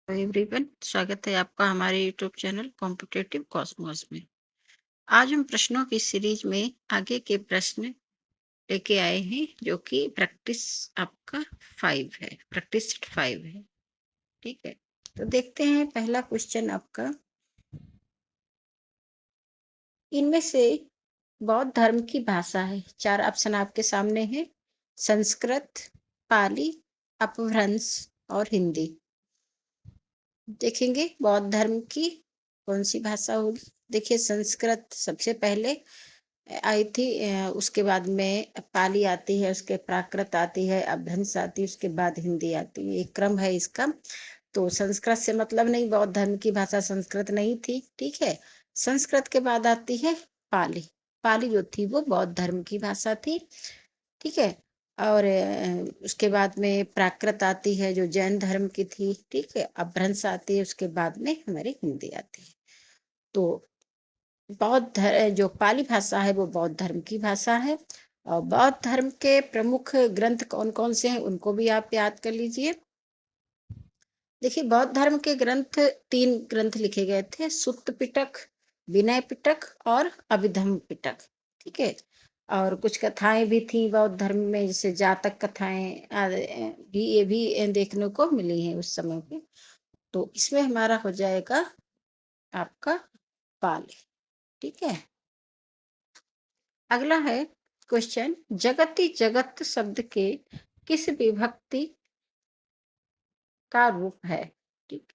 Everyone, स्वागत है आपका हमारे यूट्यूब चैनल कॉम्पिटिटिव कॉस्मोस में। आज हम प्रश्नों की सीरीज में आगे के प्रश्न लेके आए हैं जो कि प्रैक्टिस आपका 5 है, प्रैक्टिस 5 है। ठीक है, तो देखते हैं पहला क्वेश्चन आपका। इनमें से बौद्ध धर्म की भाषा है, 4 ऑप्शन आपके सामने है। संस्कृत, पाली, अपभ्रंश और हिंदी। देखेंगे बौद्ध धर्म की कौन सी भाषा होगी। देखिए, संस्कृत सबसे पहले आई थी, उसके बाद में पाली आती है, उसके प्राकृत आती है, अपभ्रंश आती है, उसके बाद हिंदी आती है। एक क्रम है इसका। तो संस्कृत से मतलब नहीं, बौद्ध धर्म की भाषा संस्कृत नहीं थी। ठीक है, संस्कृत के बाद आती है पाली। पाली जो थी वो बौद्ध धर्म की भाषा थी। ठीक है, और उसके बाद में प्राकृत आती है जो जैन धर्म की थी। ठीक है, अपभ्रंश आती है, उसके बाद में हमारी हिंदी आती है। तो जो पाली भाषा है वो बौद्ध धर्म की भाषा है। और बौद्ध धर्म के प्रमुख ग्रंथ कौन कौन से हैं उनको भी आप याद कर लीजिए। देखिए, बौद्ध धर्म के ग्रंथ 3 ग्रंथ लिखे गए थे, सुत्त पिटक, विनय पिटक और अभिधम्म पिटक। ठीक है, और कुछ कथाएं भी थी बौद्ध धर्म में, जैसे जातक कथाएं भी ये भी देखने को मिली हैं उस समय पे। तो इसमें हमारा हो जाएगा आपका पाली। ठीक है, अगला है क्वेश्चन, जगति जगत शब्द के किस विभक्ति का रूप है। ठीक,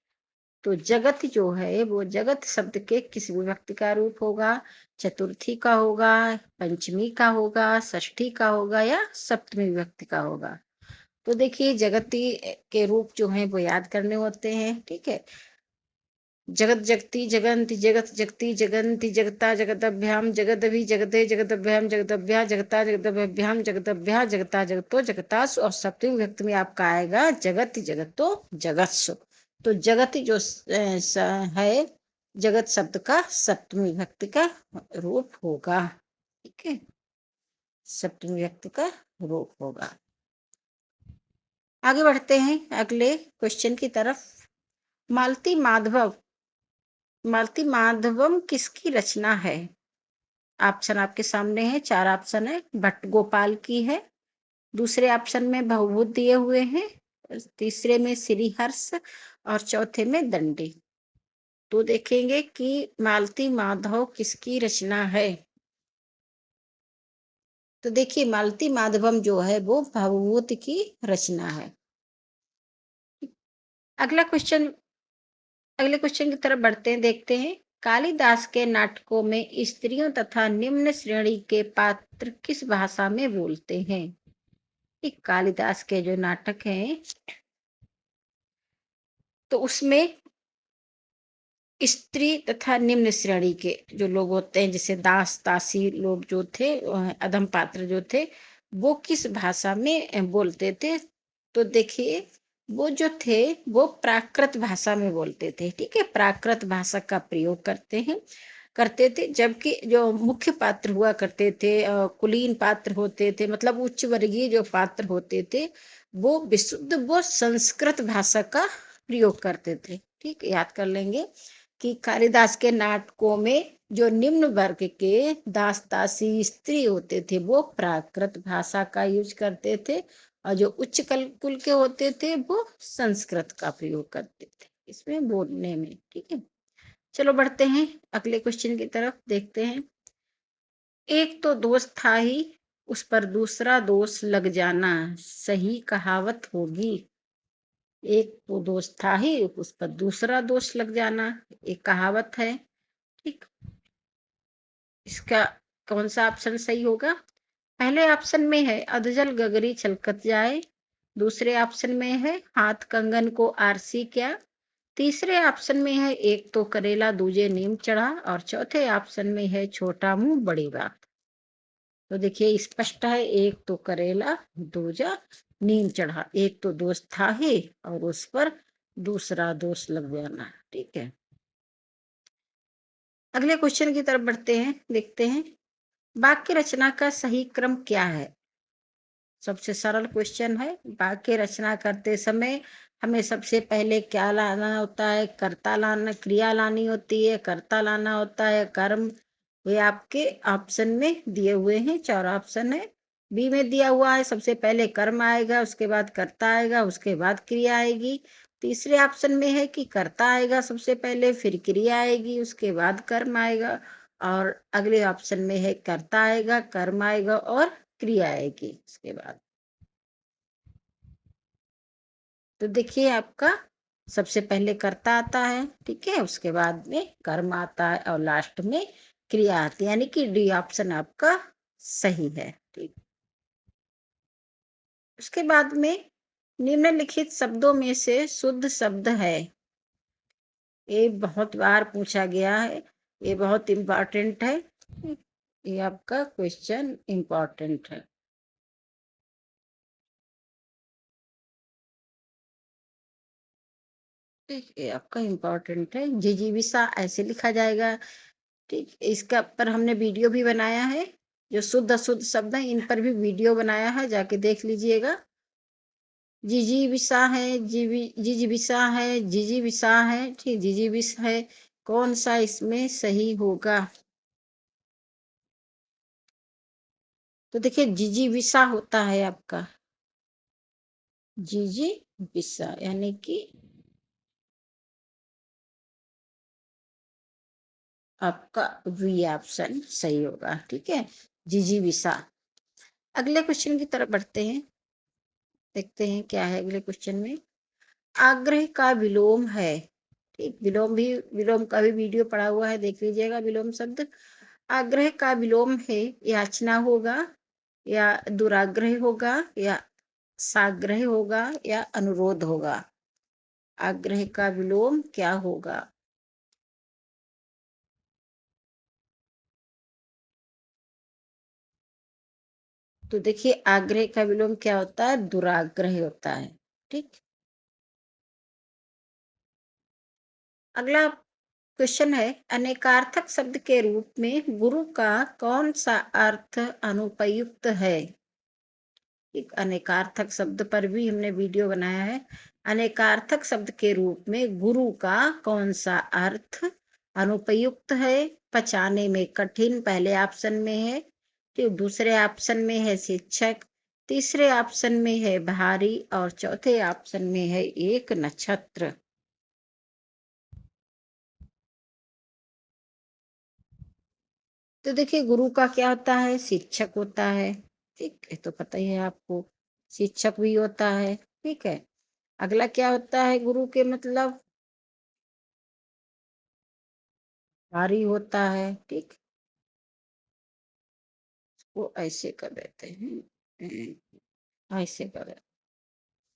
तो जगत जो है वो जगत शब्द के किस विभक्ति का रूप होगा। चतुर्थी का होगा, पंचमी का होगा, षष्ठी का होगा या सप्तमी विभक्ति का होगा। तो देखिए, जगती के रूप जो हैं वो याद करने होते हैं। ठीक है, जगत जगती जगन्ति जगत जगती जगन्ति जगता जगदभ्याम जगदभि जगते जगदभ्याम जगदभ्या जगता जगदभ्याम जगदभ्या जगता जगतो जगतासु। और सप्तमी विभक्ति में आपका आएगा जगत जगतो जगत्सु। तो जगत जो है जगत शब्द का सप्तमी विभक्ति का रूप होगा। ठीक है, सप्तमी विभक्ति का रूप होगा। आगे बढ़ते हैं अगले क्वेश्चन की तरफ। मालती माधव मालती माधवम किसकी रचना है। ऑप्शन आपके सामने है, 4 ऑप्शन है। भट्ट गोपाल की है, दूसरे ऑप्शन में भवभूत दिए हुए हैं, तीसरे में श्रीहर्ष और चौथे में दंडी। तो देखेंगे कि मालती माधव किसकी रचना है। तो देखिए, मालती माधवम जो है वो भवभूत की रचना है। अगला क्वेश्चन अगले क्वेश्चन की तरफ बढ़ते हैं, देखते हैं। कालिदास के नाटकों में स्त्रियों तथा निम्न श्रेणी के पात्र किस भाषा में बोलते हैं। कालिदास के जो नाटक हैं तो उसमें स्त्री तथा निम्न श्रेणी के जो लोग होते हैं, जैसे दास दासी लोग जो थे, अधम पात्र जो थे, वो किस भाषा में बोलते थे। तो देखिए, वो जो थे वो प्राकृत भाषा में बोलते थे। ठीक है, प्राकृत भाषा का प्रयोग करते थे। जबकि जो मुख्य पात्र हुआ करते थे, कुलीन पात्र होते थे, मतलब उच्च वर्गीय जो पात्र होते थे, वो विशुद्ध वो संस्कृत भाषा का प्रयोग करते थे। ठीक, याद कर लेंगे कि कालिदास के नाटकों में जो निम्न वर्ग के दास दासी स्त्री होते थे वो प्राकृत भाषा का यूज करते थे, और जो उच्च कुल के होते थे वो संस्कृत का प्रयोग करते थे इसमें बोलने में। ठीक है, चलो बढ़ते हैं अगले क्वेश्चन की तरफ, देखते हैं। एक तो दोष था ही, उस पर दूसरा दोष लग जाना सही कहावत होगी। एक तो दोष था ही, उस पर दूसरा दोष लग जाना एक कहावत है। ठीक, इसका कौन सा ऑप्शन सही होगा। पहले ऑप्शन में है अधजल गगरी छलकत जाए, दूसरे ऑप्शन में है हाथ कंगन को आरसी क्या, तीसरे ऑप्शन में है एक तो करेला दूजे नीम चढ़ा, और चौथे ऑप्शन में है छोटा मुंह बड़ी बात। तो देखिए, स्पष्ट है, एक तो करेला दूजा नीम चढ़ा, एक तो दोष था ही और उस पर दूसरा दोष लग जाना। ठीक है, अगले क्वेश्चन की तरफ बढ़ते हैं, देखते हैं। वाक्य रचना का सही क्रम क्या है। सबसे सरल क्वेश्चन है। वाक्य रचना करते समय हमें सबसे पहले क्या लाना होता है, कर्ता लाना, क्रिया लानी होती है, कर्ता लाना होता है, कर्म। ये आपके ऑप्शन में दिए हुए हैं, 4 ऑप्शन है। बी में दिया हुआ है सबसे पहले कर्म आएगा, उसके बाद कर्ता आएगा, उसके बाद क्रिया आएगी। तीसरे ऑप्शन में है कि कर्ता आएगा सबसे पहले, फिर क्रिया आएगी, उसके बाद कर्म आएगा। और अगले ऑप्शन में है कर्ता आएगा, कर्म आएगा और क्रिया आएगी उसके बाद। तो देखिए आपका सबसे पहले कर्ता आता है, ठीक है, उसके बाद में कर्म आता है और लास्ट में क्रिया आती है, यानी कि डी ऑप्शन आपका सही है। ठीक, उसके बाद में निम्नलिखित शब्दों में से शुद्ध शब्द है। ये बहुत बार पूछा गया है, ये बहुत इम्पोर्टेंट है, ये आपका क्वेश्चन इम्पोर्टेंट है। ये आपका इम्पोर्टेंट है, जिजीविषा ऐसे लिखा जाएगा। ठीक, इसका पर हमने वीडियो भी बनाया है, जो शुद्ध अशुद्ध शब्द है इन पर भी वीडियो बनाया है, जाके देख लीजिएगा। जिजीविषा है, जिजीविषा है, जिजीविषा है, ठीक, जिजीविष है। कौन सा इसमें सही होगा? तो देखिए जिजीविषा होता है आपका, जिजीविषा, यानी कि आपका वी ऑप्शन सही होगा। ठीक है, जिजीविषा। अगले क्वेश्चन की तरफ बढ़ते हैं, देखते हैं क्या है अगले क्वेश्चन में। आग्रह का विलोम है, ठीक, विलोम का भी वीडियो पड़ा हुआ है, देख लीजिएगा विलोम शब्द। आग्रह का विलोम है, याचना होगा या दुराग्रह होगा या साग्रह होगा या अनुरोध होगा? आग्रह का विलोम क्या होगा? तो देखिए आग्रह का विलोम क्या होता है, दुराग्रह होता है। ठीक, अगला क्वेश्चन है, अनेकार्थक शब्द के रूप में गुरु का कौन सा अर्थ अनुपयुक्त है? एक अनेकार्थक शब्द पर भी हमने वीडियो बनाया है। अनेकार्थक शब्द के रूप में गुरु का कौन सा अर्थ अनुपयुक्त है? पचाने में कठिन पहले ऑप्शन में है, तो दूसरे ऑप्शन में है शिक्षक, तीसरे ऑप्शन में है भारी और चौथे ऑप्शन में है एक नक्षत्र। तो देखिए गुरु का क्या होता है, शिक्षक होता है। ठीक है, तो पता ही है आपको, शिक्षक भी होता है। ठीक है, अगला क्या होता है गुरु के मतलब, भारी होता है। ठीक, वो ऐसे कर देते हैं, ऐसे कर देते।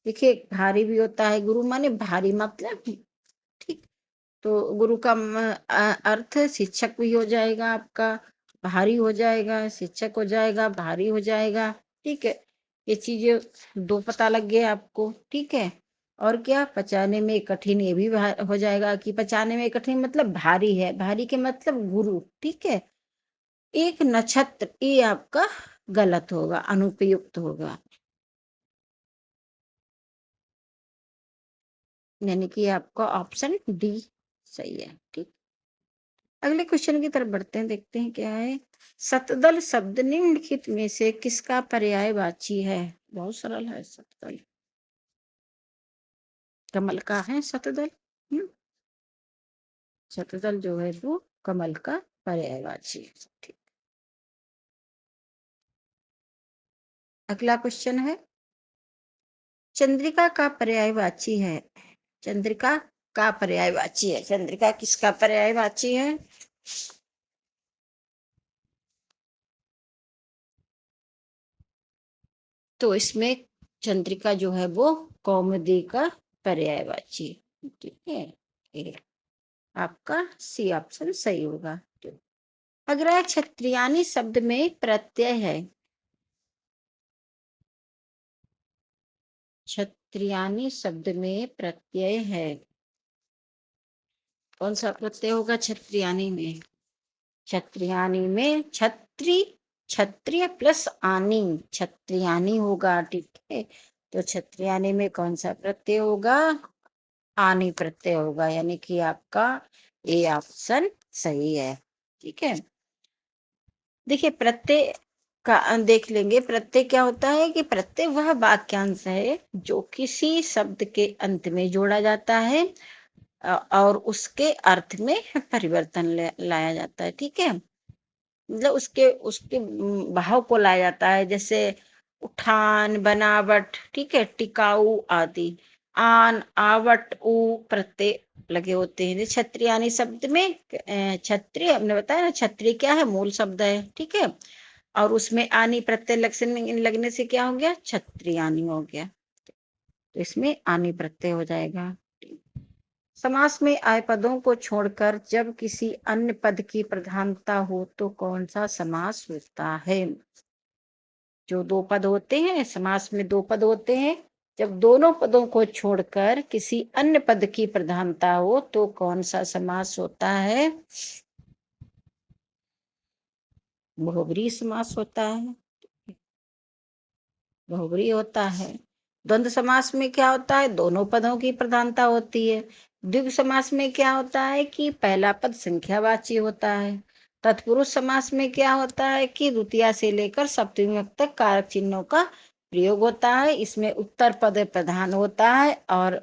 देखिए भारी भी होता है, गुरु माने भारी मतलब, ठीक, तो गुरु का अर्थ शिक्षक भी हो जाएगा आपका, भारी हो जाएगा, शिक्षक हो जाएगा, भारी हो जाएगा। ठीक है, ये चीजें दो पता लग गए आपको। ठीक है, और क्या, पचाने में कठिन, ये भी हो जाएगा कि पचाने में कठिन मतलब भारी है, भारी के मतलब गुरु। ठीक है, एक नक्षत्र ये आपका गलत होगा, अनुपयुक्त होगा, यानी कि आपका ऑप्शन डी सही है। ठीक, अगले क्वेश्चन की तरफ बढ़ते हैं, देखते हैं क्या है। सतदल शब्द निम्नलिखित में से किसका पर्यायवाची है? बहुत सरल है सतदल, कमल का है सतदल। शतदल जो है वो कमल का पर्यायवाची है। ठीक, अगला क्वेश्चन है, चंद्रिका का पर्यायवाची है। चंद्रिका का पर्यायवाची है, चंद्रिका किसका पर्यायवाची है? तो इसमें चंद्रिका जो है वो कौमुदी का पर्यायवाची। ठीक है, ये आपका सी ऑप्शन सही होगा। अगला क्षत्रियानी शब्द में प्रत्यय है। क्षत्रियानी शब्द में प्रत्यय है, कौन सा प्रत्यय होगा क्षत्रियानी में? क्षत्रियानी में छत्री, क्षत्रिय प्लस आनी, क्षत्रियानी होगा। ठीक है, तो क्षत्रियानी में कौन सा प्रत्यय होगा? आनी प्रत्यय होगा, यानी कि आपका ए ऑप्शन सही है। ठीक है, देखिए प्रत्यय का देख लेंगे। प्रत्यय क्या होता है कि प्रत्यय वह वाक्यांश है जो किसी शब्द के अंत में जोड़ा जाता है और उसके अर्थ में परिवर्तन लाया जाता है। ठीक है, मतलब उसके उसके भाव को लाया जाता है, जैसे उठान, बनावट, ठीक है, टिकाऊ आदि। आन, आवट, उ प्रत्यय लगे होते हैं। क्षत्रियानी शब्द में क्षत्रिय हमने बताया ना, क्षत्रिय क्या है? मूल शब्द है। ठीक है, और उसमें आनी प्रत्यय लगने से क्या हो गया? क्षत्रियानी हो गया। तो इसमें आनी प्रत्यय हो जाएगा। समास में आए पदों को छोड़कर जब किसी अन्य पद की प्रधानता हो तो कौन सा समास होता है? जो दो पद होते हैं, समास में दो पद होते हैं, जब दोनों पदों को छोड़कर किसी अन्य पद की प्रधानता हो तो कौन सा समास होता है? बहुब्रीहि समास होता है। बहुब्रीहि होता है। द्वंद्व समास में क्या होता है? दोनों पदों की प्रधानता होती है। द्विगु समास में क्या होता है कि पहला पद संख्यावाची होता है। तत्पुरुष समास में क्या होता है कि द्वितीया से लेकर सप्तमी तक कारक चिन्हों का प्रयोग होता है। इसमें उत्तर पद प्रधान होता है और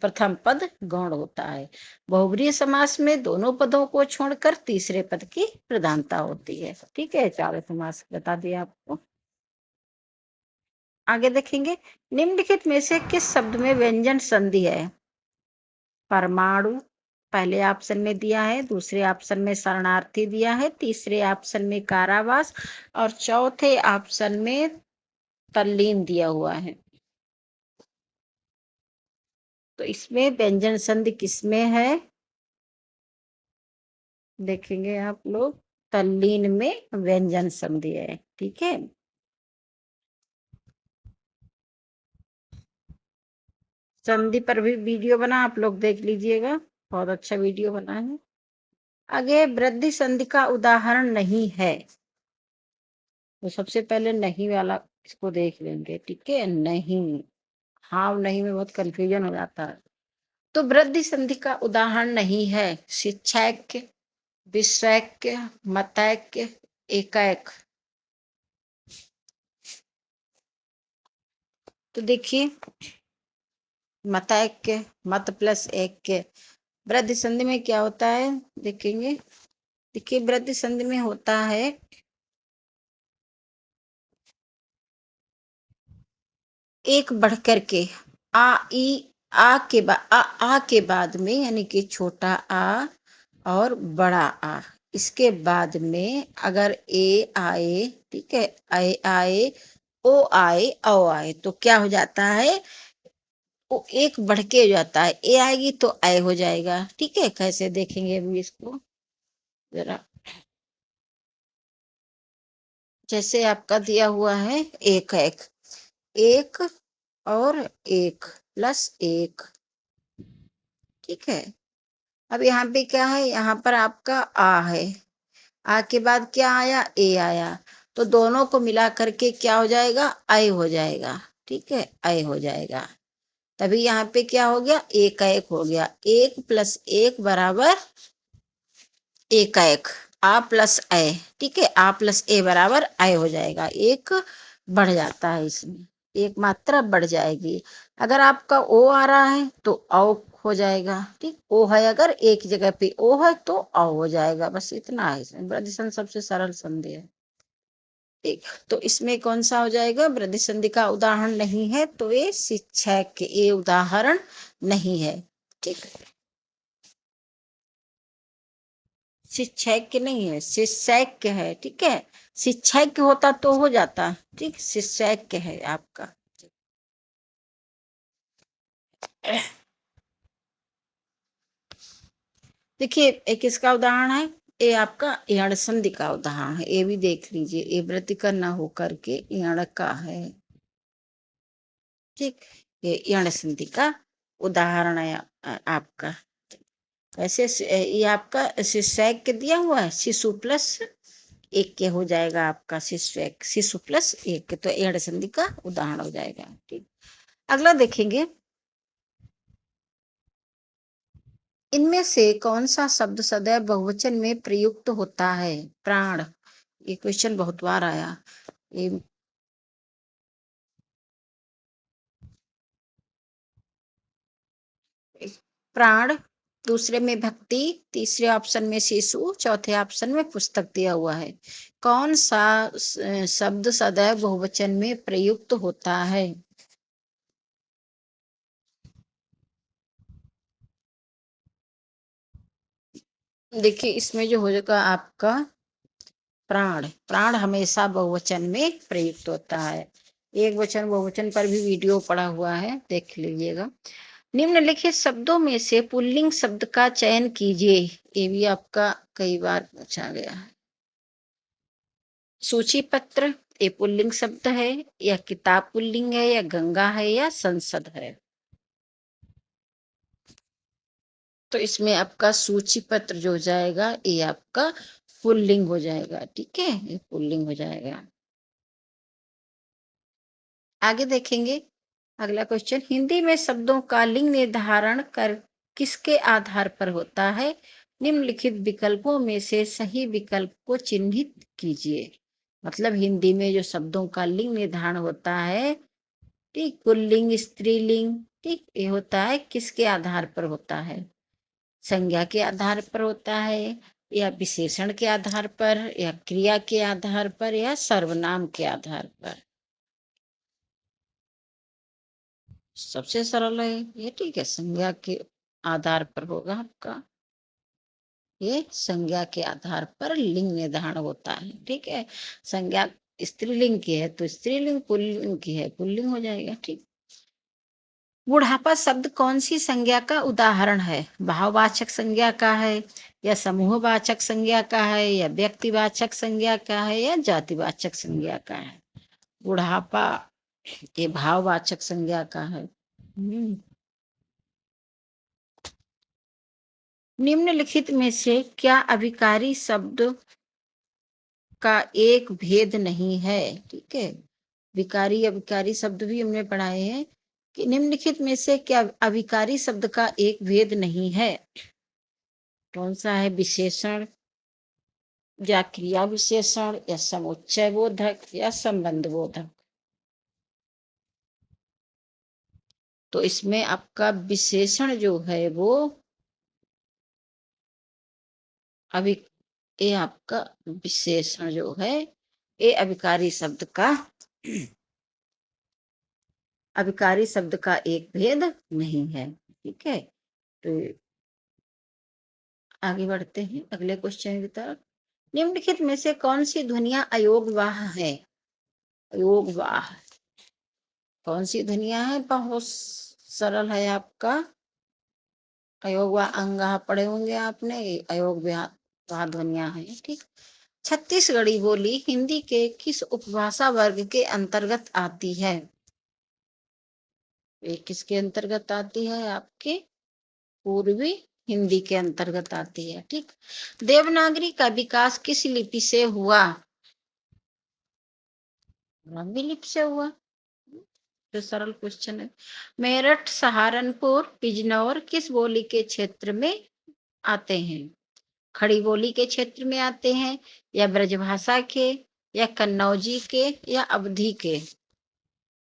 प्रथम पद गौण होता है। बहुब्रीहि समास में दोनों पदों को छोड़कर तीसरे पद की प्रधानता होती है। ठीक है, चार समास बता दिया आपको। आगे देखेंगे, निम्नलिखित में से किस शब्द में व्यंजन संधि है? परमाणु पहले ऑप्शन में दिया है, दूसरे ऑप्शन में शरणार्थी दिया है, तीसरे ऑप्शन में कारावास और चौथे ऑप्शन में तल्लीन दिया हुआ है। तो इसमें व्यंजन संधि किसमें है? देखेंगे आप लोग, तल्लीन में व्यंजन संधि है। ठीक है, संधि पर भी वीडियो बना, आप लोग देख लीजिएगा, बहुत अच्छा वीडियो बना है। आगे वृद्धि संधि का उदाहरण नहीं है, तो सबसे पहले नहीं वाला इसको देख लेंगे। ठीक है, नहीं, हाँ नहीं में बहुत कंफ्यूजन हो जाता है। तो वृद्धि संधि का उदाहरण नहीं है शिक्षैक्य, विषैक्य, मतैक्य, एकैक। तो देखिए, मतैक्य, मत प्लस ऐक्य, वृद्धि संधि में क्या होता है देखेंगे। देखिए वृद्धि संधि में होता है एक बढ़कर के आ ई आ के बाद में, यानी कि छोटा आ और बड़ा आ, इसके बाद में अगर ए आए, ठीक है, आए आए, ओ आए, औ आए, तो क्या हो जाता है? वो एक बढ़ के हो जाता है। ए आएगी तो आए हो जाएगा। ठीक है, कैसे देखेंगे अभी इसको जरा। जैसे आपका दिया हुआ है एक एक, एक और एक प्लस एक। ठीक है, अब यहाँ पे क्या है? यहाँ पर आपका आ है, आ के बाद क्या आया? ए आया, तो दोनों को मिला करके क्या हो जाएगा? आय हो जाएगा। ठीक है, आय हो जाएगा। तभी यहाँ पे क्या हो गया? एक का एक हो गया। एक प्लस एक बराबर एक का एक, आ प्लस ए। ठीक है, आ प्लस ए बराबर आय हो जाएगा। एक बढ़ जाता है, इसमें एक मात्रा बढ़ जाएगी। अगर आपका ओ आ रहा है तो औ हो जाएगा। ठीक, ओ है अगर एक जगह पे ओ है तो औ हो जाएगा। बस इतना है, इसमें वृद्धि संधि सबसे सरल संधि है। ठीक, तो इसमें कौन सा हो जाएगा? वृद्धि संधि का उदाहरण नहीं है, तो ये शिक्षक के ये उदाहरण नहीं है। ठीक, शिक्षक नहीं है, शिक्षक है। ठीक है, शिक्षक होता तो हो जाता। ठीक, शिक्षक है आपका। देखिए एक इसका उदाहरण है, ये आपका यण संधि का उदाहरण है। ये भी देख लीजिए, ये वृद्धि का न होकर के यण का है। ठीक, ये यण संधि का उदाहरण है आपका। वैसे ये आपका शिष्य दिया हुआ है, शिशु प्लस एक के हो जाएगा आपका शिशु एक, शिशु प्लस एक, तो एड़ संधि का उदाहरण हो जाएगा। ठीक, अगला देखेंगे, इनमें से कौन सा शब्द सदैव बहुवचन में प्रयुक्त होता है? प्राण, ये क्वेश्चन बहुत बार आया। ये प्राण, दूसरे में भक्ति, तीसरे ऑप्शन में शिशु, चौथे ऑप्शन में पुस्तक दिया हुआ है। कौन सा शब्द सदैव बहुवचन में प्रयुक्त होता है? देखिए इसमें जो हो जाएगा आपका प्राण, प्राण हमेशा बहुवचन में प्रयुक्त होता है। एक वचन बहुवचन पर भी वीडियो पड़ा हुआ है, देख लीजिएगा। निम्नलिखित शब्दों में से पुल्लिंग शब्द का चयन कीजिए। ये भी आपका कई बार पूछा गया है। सूची पत्र, ये पुल्लिंग शब्द है, या किताब पुल्लिंग है, या गंगा है, या संसद है? तो इसमें आपका सूची पत्र जो हो जाएगा ये आपका पुल्लिंग हो जाएगा। ठीक है, ये पुल्लिंग हो जाएगा। आगे देखेंगे, अगला क्वेश्चन, हिंदी में शब्दों का लिंग निर्धारण कर किसके आधार पर होता है? निम्नलिखित विकल्पों में से सही विकल्प को चिन्हित कीजिए। मतलब हिंदी में जो शब्दों का लिंग निर्धारण होता है, ठीक, पुल्लिंग स्त्रीलिंग, ठीक, ये होता है किसके आधार पर होता है? संज्ञा के आधार पर होता है, या विशेषण के आधार पर, या क्रिया के आधार पर, या सर्वनाम के आधार पर? सबसे सरल है ये। ठीक है, संज्ञा के आधार पर होगा आपका, ये संज्ञा के आधार पर लिंग निर्धारण होता है। ठीक है, संज्ञा स्त्रीलिंग की है तो स्त्रीलिंग, पुल्लिंग की है पुल्लिंग हो जाएगा। ठीक, बुढ़ापा शब्द कौन सी संज्ञा का उदाहरण है? भाववाचक संज्ञा का है, या समूहवाचक संज्ञा का है, या व्यक्तिवाचक संज्ञा का है, या जातिवाचक संज्ञा का है? बुढ़ापा ये भाववाचक संज्ञा का है। निम्नलिखित में से क्या अभिकारी शब्द का एक भेद नहीं है? ठीक है, विकारी अभिकारी शब्द भी हमने पढ़ाए हैं कि निम्नलिखित में से क्या अभिकारी शब्द का एक भेद नहीं है? कौन सा है? विशेषण, या क्रिया विशेषण, या समुच्चय बोधक, या संबंध बोधक? तो इसमें आपका विशेषण जो है वो अभी, ये आपका विशेषण जो है ये अभिकारी शब्द का अभिकारी शब्द का एक भेद नहीं है। ठीक है, तो आगे बढ़ते हैं अगले क्वेश्चन की तरफ। निम्नलिखित में से कौन सी ध्वनियां अयोगवाह है? अयोगवाह कौन सी ध्वनियां है? बहुत सरल है आपका, अयोगवाह अंगा पढ़े होंगे आपने, अयोगवाह ध्वनियां है। ठीक, छत्तीसगढ़ी बोली हिंदी के किस उपभाषा वर्ग के अंतर्गत आती है? ये किसके अंतर्गत आती है? आपके पूर्वी हिंदी के अंतर्गत आती है। ठीक, देवनागरी का विकास किस लिपि से हुआ? ब्राह्मी लिपि से हुआ। तो सरल क्वेश्चन है। मेरठ, सहारनपुर, बिजनौर किस बोली के क्षेत्र में आते हैं? खड़ी बोली के क्षेत्र में आते हैं, या ब्रजभाषा के, या कन्नौजी के, या अवधी के?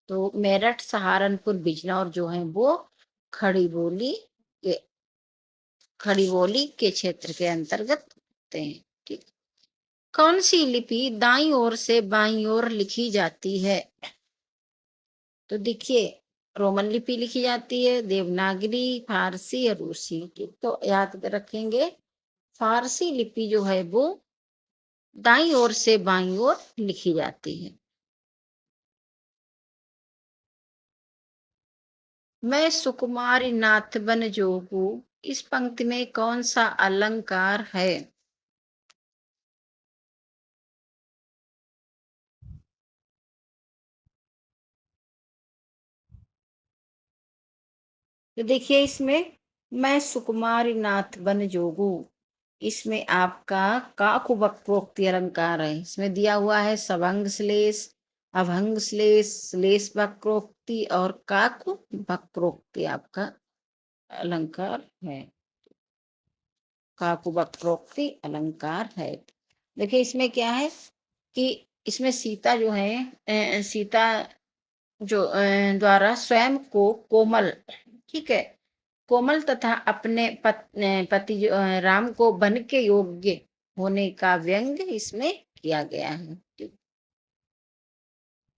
तो मेरठ, सहारनपुर, बिजनौर जो है वो खड़ी बोली के खड़ी बोली के क्षेत्र के अंतर्गत आते हैं। ठीक, कौन सी लिपि दाईं ओर से बाईं ओर लिखी जाती है? तो देखिए, रोमन लिपि लिखी जाती है, देवनागरी, फारसी और रूसी। ठीक, तो याद रखेंगे फारसी लिपि जो है वो दाईं ओर से बाईं ओर लिखी जाती है। मैं सुकुमारी नाथ बन जोगू, इस पंक्ति में कौन सा अलंकार है? तो देखिए इसमें, मैं सुकुमारी नाथ बन जोगू, इसमें आपका काकु वक्रोक्ति अलंकार है। इसमें दिया हुआ है सभंग श्लेष, अभंग श्लेष, श्लेष वक्रोक्ति और काकु वक्रोक्ति आपका अलंकार है। काकु वक्रोक्ति अलंकार है। देखिए इसमें क्या है कि इसमें सीता जो है, सीता जो द्वारा स्वयं को कोमल, ठीक है, कोमल तथा अपने पति राम को बन के योग्य होने का व्यंग इसमें किया गया है।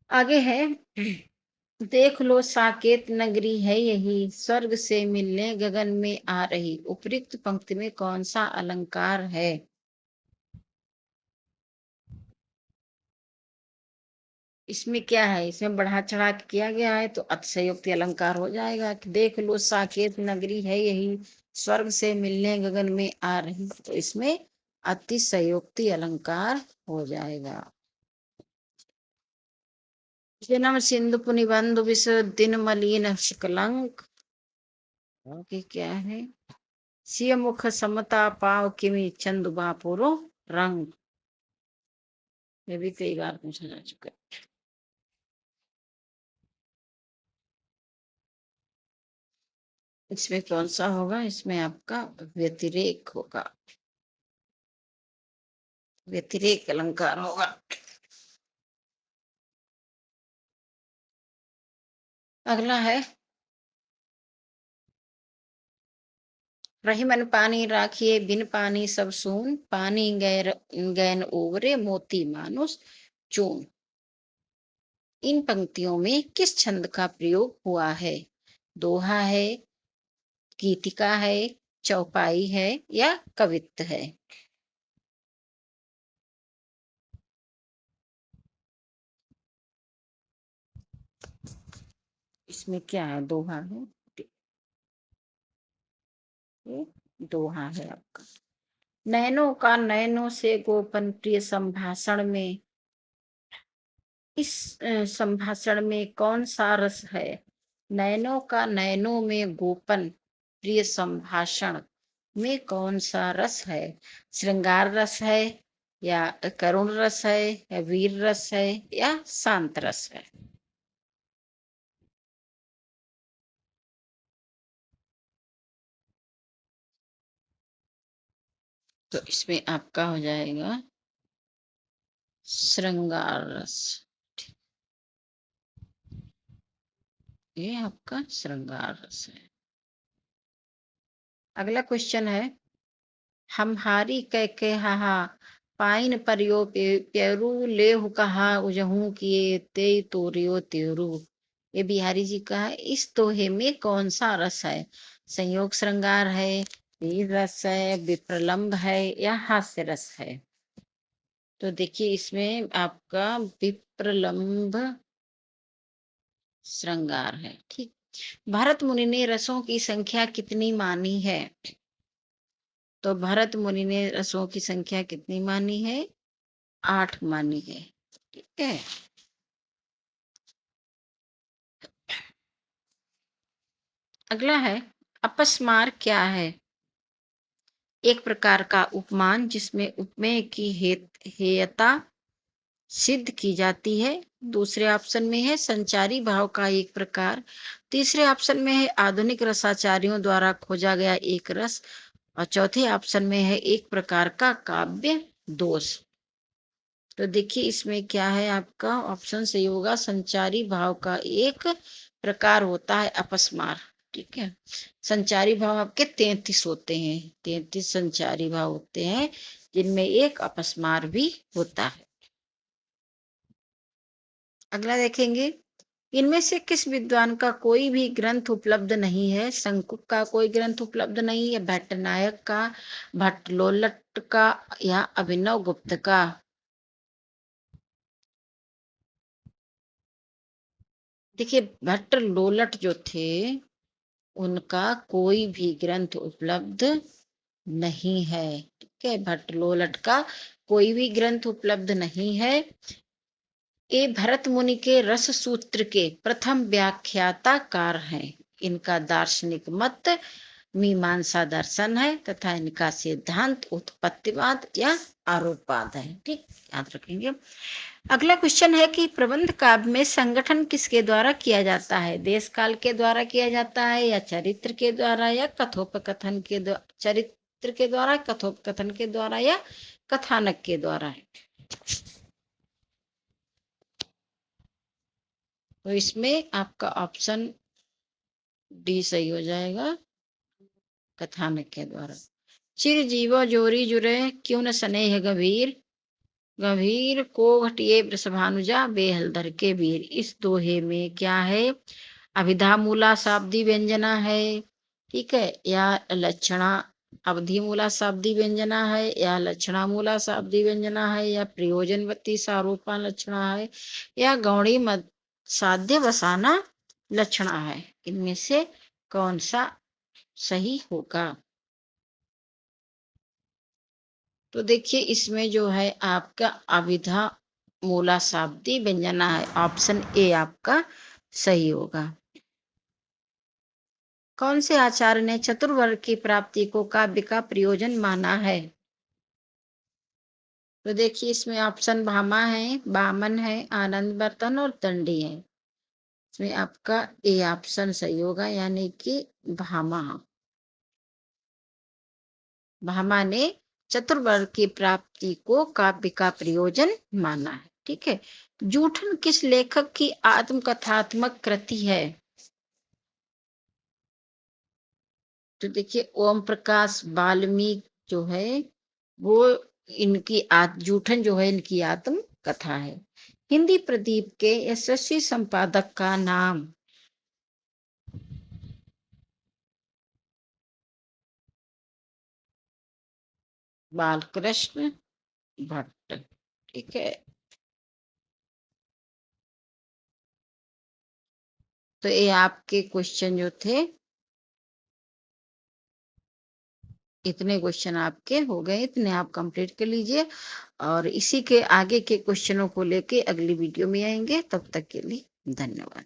आगे है, देख लो साकेत नगरी है यही, स्वर्ग से मिलने गगन में आ रही। उपयुक्त पंक्ति में कौन सा अलंकार है? इसमें क्या है, इसमें बढ़ा चढ़ा के किया गया है तो अतिशयोक्ति अलंकार हो जाएगा कि देख लो साकेत नगरी है यही, स्वर्ग से मिलने गगन में आ रही, तो इसमें अतिशयोक्ति अलंकार हो जाएगा। जन्म सिंधु पुनिबंधु विश्व दिन मलिन शकलंक, आगे क्या है, सिय मुख समता पाव किमि चंदु बापुरो रंग। ये भी कई बार पूछा जा चुका है। इसमें कौन सा होगा? इसमें आपका व्यतिरेक होगा, व्यतिरेक अलंकार होगा। अगला है, रही मन पानी राखिए बिन पानी सब सून, पानी गैर गैन ओवरे मोती मानुष चून। इन पंक्तियों में किस छंद का प्रयोग हुआ है? दोहा है, गीतिका है, चौपाई है या कवित्त है? इसमें क्या है? दोहा है, दोहा है आपका। नैनों का नैनों से गोपन प्रिय संभाषण में, इस संभाषण में कौन सा रस है? नैनों का नैनों में गोपन प्रिय संभाषण में कौन सा रस है? श्रृंगार रस है या करुण रस है या वीर रस है या शांत रस है? तो इसमें आपका हो जाएगा श्रृंगार रस। ये आपका श्रृंगार रस है। अगला क्वेश्चन है, हमहारी कह के हाहा पाइन परियो प्यरू लेहु कहा उजहू किए ते तोरियो तेरू। ये बिहारी जी का है। इस दोहे में कौन सा रस है? संयोग श्रृंगार है, वीर रस है, विप्रलंब है या हास्य रस है? तो देखिए इसमें आपका विप्रलंब श्रृंगार है। ठीक, भरत मुनि ने रसों की संख्या कितनी मानी है? तो भरत मुनि ने रसों की संख्या कितनी मानी है? 8 मानी है। ठीक है, अगला है, अपस्मार क्या है? एक प्रकार का उपमान जिसमें उपमेय की हेयता सिद्ध की जाती है। दूसरे ऑप्शन में है संचारी भाव का एक प्रकार। तीसरे ऑप्शन में है आधुनिक रसाचार्यों द्वारा खोजा गया एक रस। और चौथे ऑप्शन में है एक प्रकार का काव्य दोष। तो देखिए इसमें क्या है, आपका ऑप्शन सही होगा, संचारी भाव का एक प्रकार होता है अपस्मार। ठीक है, संचारी भाव आपके 33 होते हैं, 33 संचारी भाव होते हैं जिनमें एक अपस्मार भी होता है। अगला देखेंगे, इनमें से किस विद्वान का कोई भी ग्रंथ उपलब्ध नहीं है? शंकुक का कोई ग्रंथ उपलब्ध नहीं है, भट्टनायक का, भट्टलोलट का या अभिनव गुप्त का? देखिए भट्टलोलट जो थे उनका कोई भी ग्रंथ उपलब्ध नहीं है। ठीक है, भट्टलोलट का कोई भी ग्रंथ उपलब्ध नहीं है। ये भरत मुनि के रस सूत्र के प्रथम व्याख्याता कार हैं। इनका दार्शनिक मत मीमांसा दर्शन है तथा इनका सिद्धांत उत्पत्तिवाद या आरोपवाद है। ठीक, याद रखेंगे। अगला क्वेश्चन है कि प्रबंध काव्य में संगठन किसके द्वारा किया जाता है? देश काल के द्वारा किया जाता है या चरित्र के द्वारा या कथोपकथन के द्वारा? चरित्र के द्वारा, कथोपकथन के द्वारा या कथानक के द्वारा है? तो इसमें आपका ऑप्शन डी सही हो जाएगा, कथानक के द्वारा। चिर जीवो जोरी जुरे क्यों न स्नेह गंभीर, गंभीर को घटिए वृषभानुजा बेहलधर के वीर। इस दोहे में क्या है? अभिधा मूला शाब्दी व्यंजना है, ठीक है, या लक्षणा अवधि मूला शाब्दी व्यंजना है, या लक्षणा मूला शाब्दी व्यंजना है, या प्रयोजनवती सारूपा लक्षणा है, या गौणी मद साध्य वसाना लक्षणा है। इनमें से कौन सा सही होगा? तो देखिए इसमें जो है आपका अभिधा मूला शाब्दी व्यंजना है, ऑप्शन ए आपका सही होगा। कौन से आचार्य ने चतुर्वर्ग की प्राप्ति को काव्य का प्रयोजन माना है? तो देखिए इसमें ऑप्शन भामा है, बामन है, आनंद बर्तन और दंडी है। इसमें आपका ए ऑप्शन सही होगा, यानी कि भामा। भामा ने चतुर्वर्ग की प्राप्ति को काव्य का प्रयोजन माना है। ठीक है। जूठन किस लेखक की आत्मकथात्मक कृति है? तो देखिए ओम प्रकाश वाल्मीकि जो है वो इनकी जूठन जो है इनकी आत्म कथा है। हिंदी प्रदीप के यशस्वी संपादक का नाम? बालकृष्ण भट्ट। ठीक है। तो ये आपके क्वेश्चन जो थे, इतने क्वेश्चन आपके हो गए, इतने आप कंप्लीट कर लीजिए और इसी के आगे के क्वेश्चनों को लेके अगली वीडियो में आएंगे। तब तक के लिए धन्यवाद।